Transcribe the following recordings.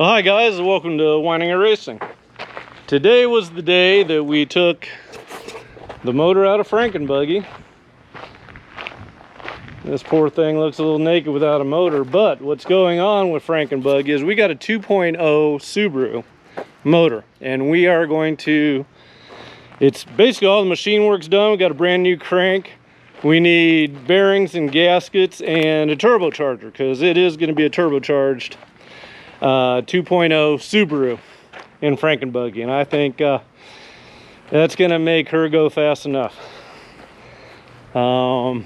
Well, hi guys, and welcome to Whining Racing. Today was the day that we took the motor out of Frankenbuggy. This poor thing looks a little naked without a motor, but what's going on with Frankenbuggy is we got a 2.0 Subaru motor, and we are going to, it's basically all the machine work's done. We got a brand new crank. We need bearings and gaskets and a turbocharger, because it is going to be a turbocharged 2.0 Subaru in Frankenbuggy, and I think that's gonna make her go fast enough. I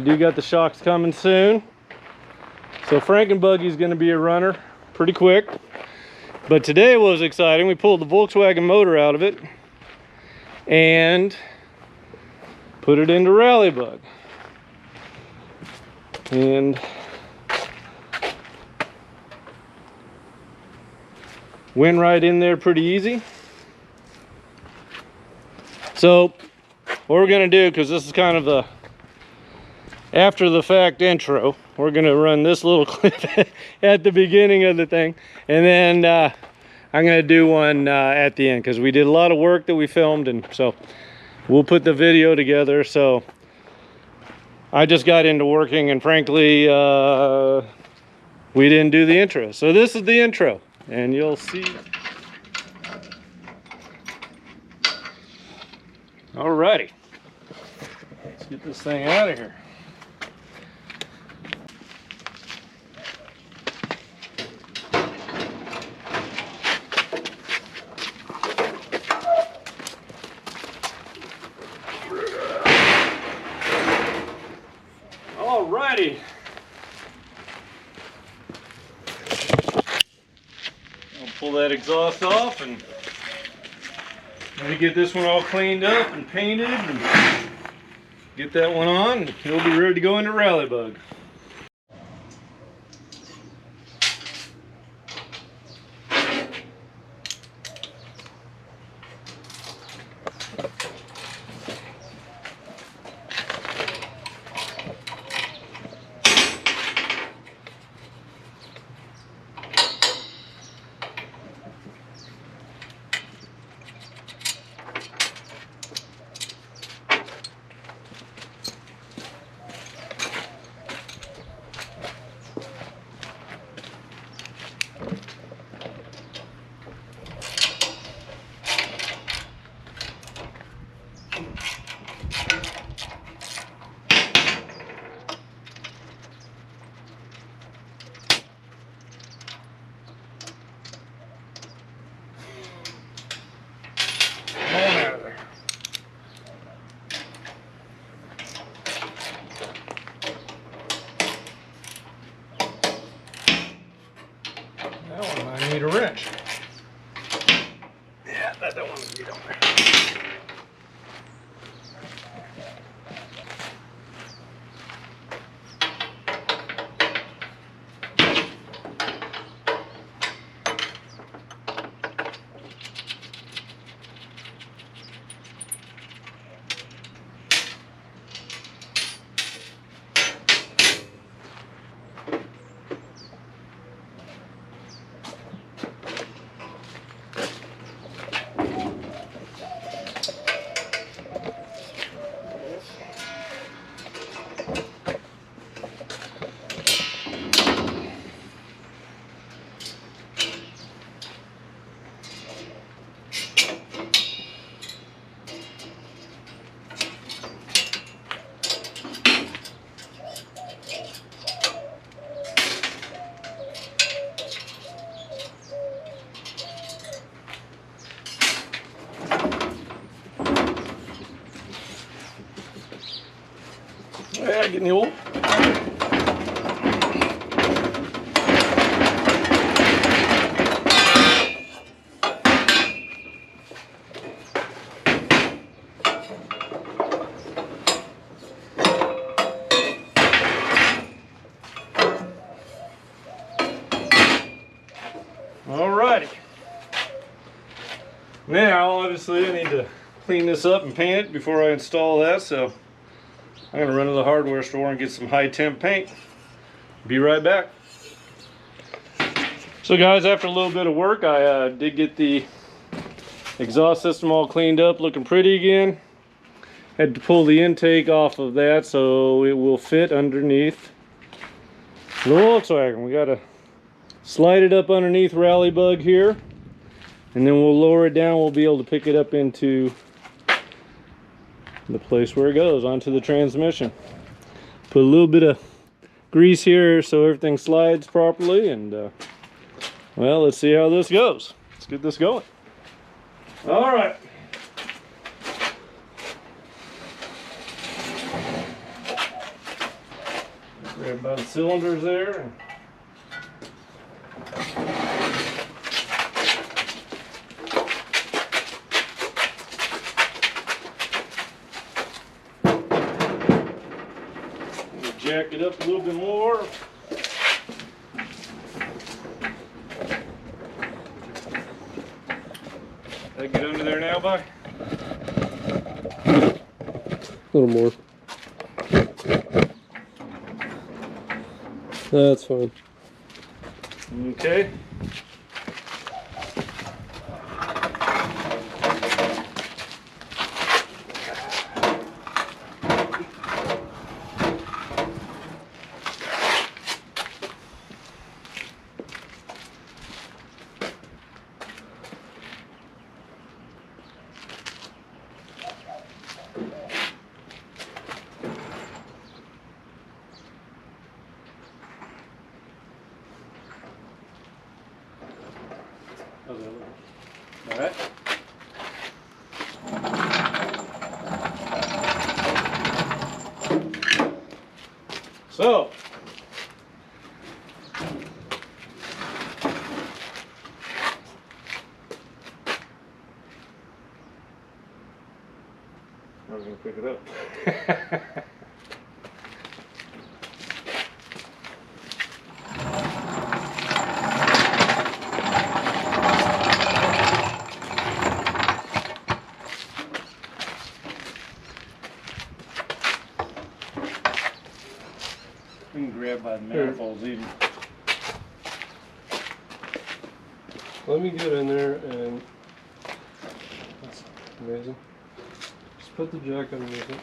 do got the shocks coming soon, so Frankenbuggy is gonna be a runner pretty quick. But today was exciting. We pulled the Volkswagen motor out of it and put it into Rallybug, and went right in there pretty easy. So what we're gonna do, because this is kind of the after the fact intro, we're gonna run this little clip at the beginning of the thing, and then I'm gonna do one at the end, because we did a lot of work that we filmed, and so we'll put the video together. So I just got into working, and frankly we didn't do the intro, so this is the intro, and you'll see. Alrighty, let's get this thing out of here. Alrighty. Pull that exhaust off, and maybe get this one all cleaned up and painted, and get that one on, and he'll be ready to go into Rallybug. I need a wrench. Yeah, that don't want to get on there. Yeah, getting the oil. Alrighty. Now, obviously, I need to clean this up and paint it before I install that, so I'm going to run to the hardware store and get some high temp paint. Be right back. So guys, after a little bit of work, I did get the exhaust system all cleaned up, looking pretty again. Had to pull the intake off of that so it will fit underneath the Volkswagen. We gotta slide it up underneath Rally Bug here, and then we'll lower it down. We'll be able to pick it up into the place where it goes, onto the transmission. Put a little bit of grease here so everything slides properly, and well, let's see how this goes. Let's get this going. All right. Grab by the cylinders there. Jack it up a little bit more. Did I get under there now, Buck? A little more. That's fine. Okay. How's that look? All right. So, I was going to pick it up. We can grab by the manifolds even. Let me get in there, and that's amazing. Just put the jack underneath it.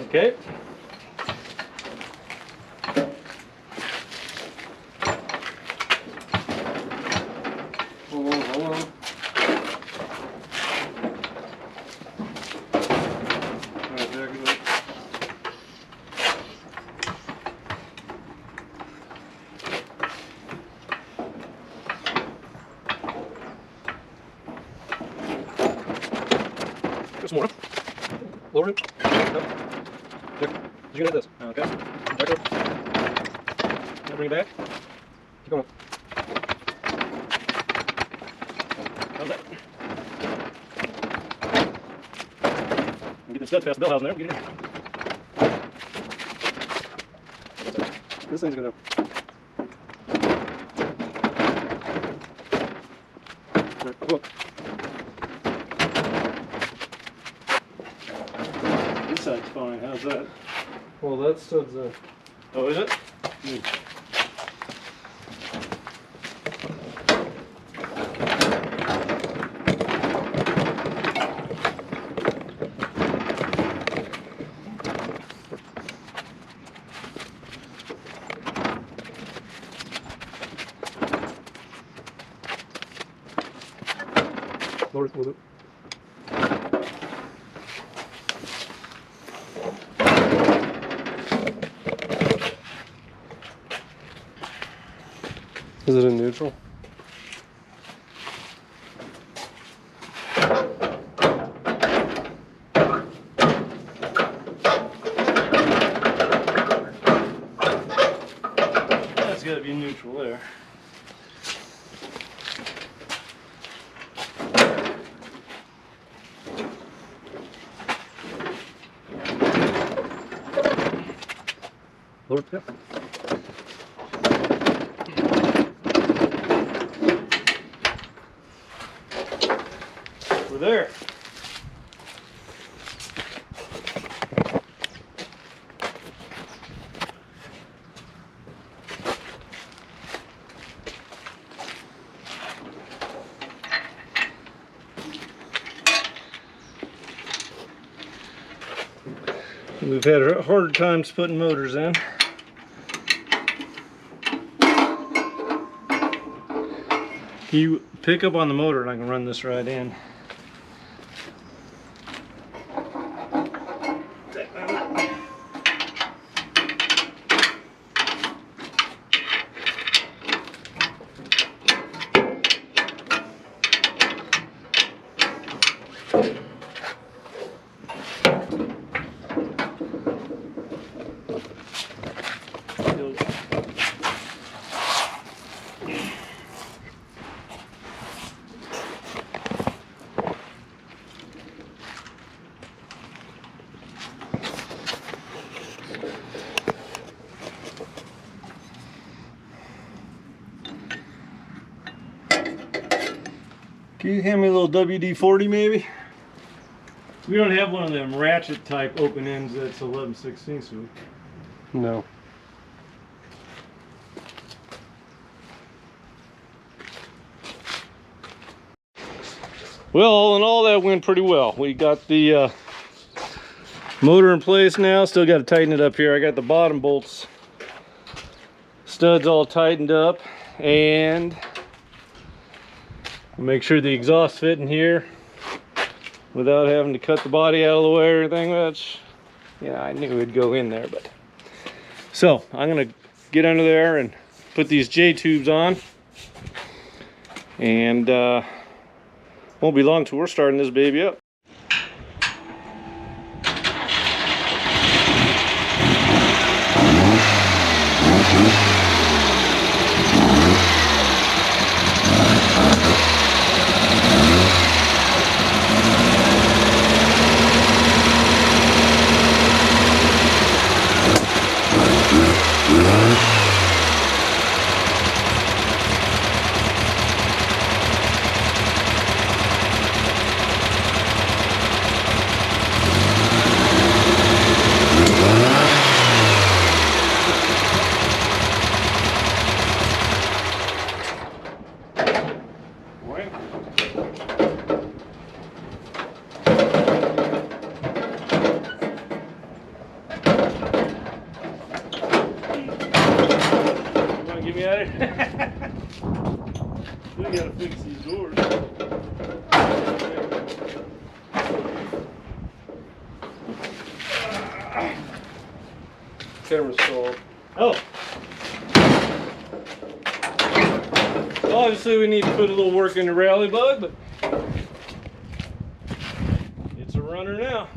Okay. Hold on. Alright, jack it up. Just more. Lower it. Up. Jack. You can hit this. Okay. Jack it up. Now bring it back. Keep going. How's that? Get the studs past the bell housing there. Get it in. This thing's gonna. Right, look. This side's fine. How's that? Well, that stud's in. Oh, is it? Lower it with it. Is it in neutral? That's got to be neutral there. Lower it, yeah. We're there. We've had harder times putting motors in. You pick up on the motor and I can run this right in. Can you hand me a little WD-40 maybe? We don't have one of them ratchet type open ends that's 11/16 with. No. Well, all in all, that went pretty well. We got the motor in place now. Still got to tighten it up here. I got the bottom bolts, studs all tightened up, and make sure the exhaust fit in here without having to cut the body out of the way or anything, which, yeah, I knew it'd go in there. But so I'm gonna get under there and put these J tubes on, and won't be long till we're starting this baby up. Get me out of here. We gotta fix these doors. Camera's still on. Oh. Well, obviously we need to put a little work into Rally Bug, but it's a runner now.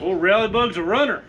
Oh, Rally Bug's a runner.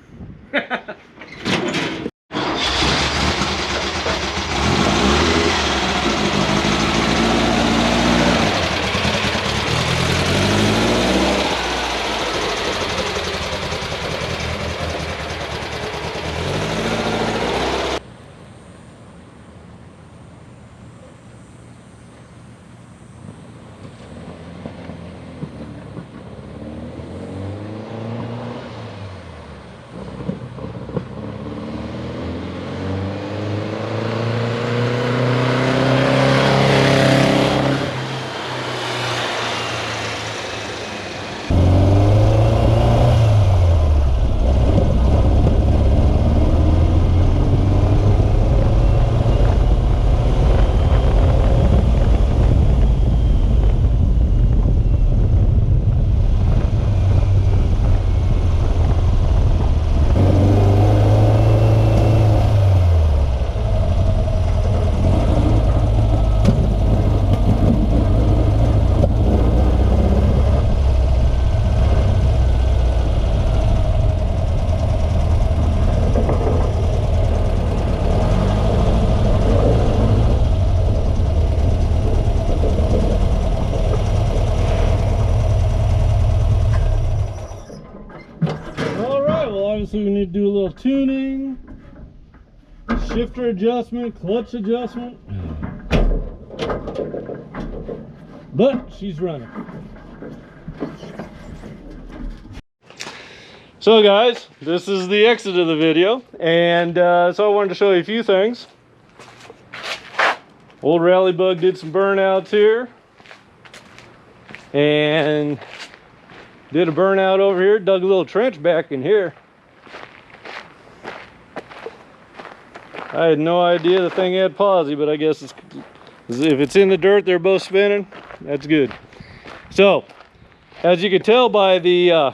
obviously we need to do a little tuning, shifter adjustment, clutch adjustment. But she's running. So guys, this is the exit of the video, and so I wanted to show you a few things. Old Rally Bug did some burnouts here, and did a burnout over here, dug a little trench back in here. I had no idea the thing had posi, but I guess it's, if it's in the dirt, they're both spinning. That's good. So, as you can tell by the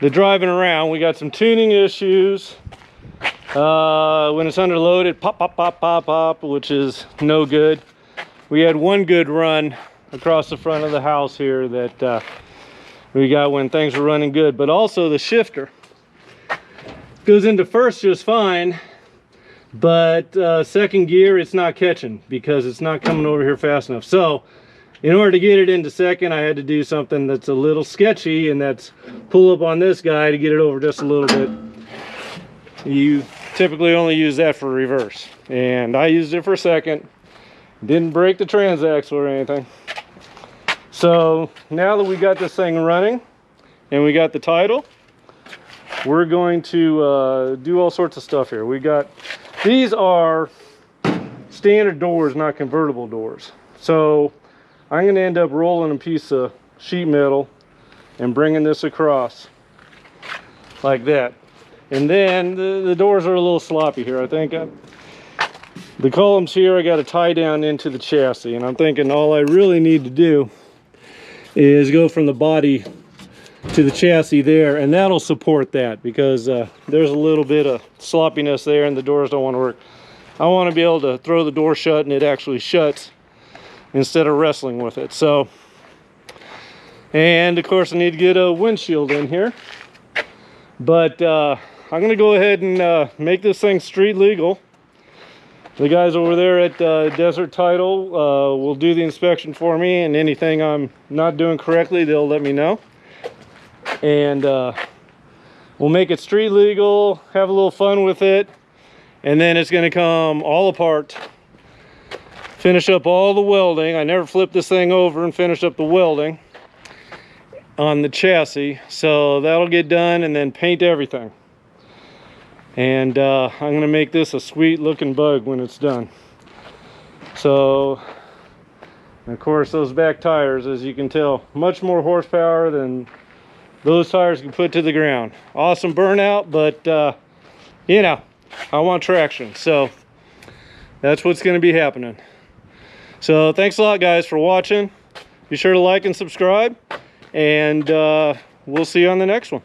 driving around, we got some tuning issues. When it's under load, it pop, pop, pop, pop, pop, which is no good. We had one good run across the front of the house here that we got when things were running good, but also the shifter goes into first just fine, but second gear it's not catching because it's not coming over here fast enough. So in order to get it into second, I had to do something that's a little sketchy, and that's pull up on this guy to get it over just a little bit. You typically only use that for reverse, and I used it for second. Didn't break the transaxle or anything. So now that we got this thing running and we got the title, we're going to do all sorts of stuff here. We got, these are standard doors, not convertible doors. So I'm going to end up rolling a piece of sheet metal and bringing this across like that. And then the doors are a little sloppy here. I think the columns here I got to tie down into the chassis, and I'm thinking all I really need to do is go from the body to the chassis there, and that'll support that, because there's a little bit of sloppiness there and the doors don't want to work. I want to be able to throw the door shut and it actually shuts instead of wrestling with it. So, and of course I need to get a windshield in here, but I'm going to go ahead and make this thing street legal. The guys over there at Desert Title will do the inspection for me, and anything I'm not doing correctly, they'll let me know. And we'll make it street legal, have a little fun with it, and then it's going to come all apart. Finish up all the welding. I never flipped this thing over and finished up the welding on the chassis, so that'll get done, and then paint everything. And I'm going to make this a sweet looking bug when it's done. So, of course, those back tires, as you can tell, much more horsepower than those tires can put to the ground. Awesome burnout, but you know, I want traction, so that's what's going to be happening. So thanks a lot, guys, for watching. Be sure to like and subscribe, and we'll see you on the next one.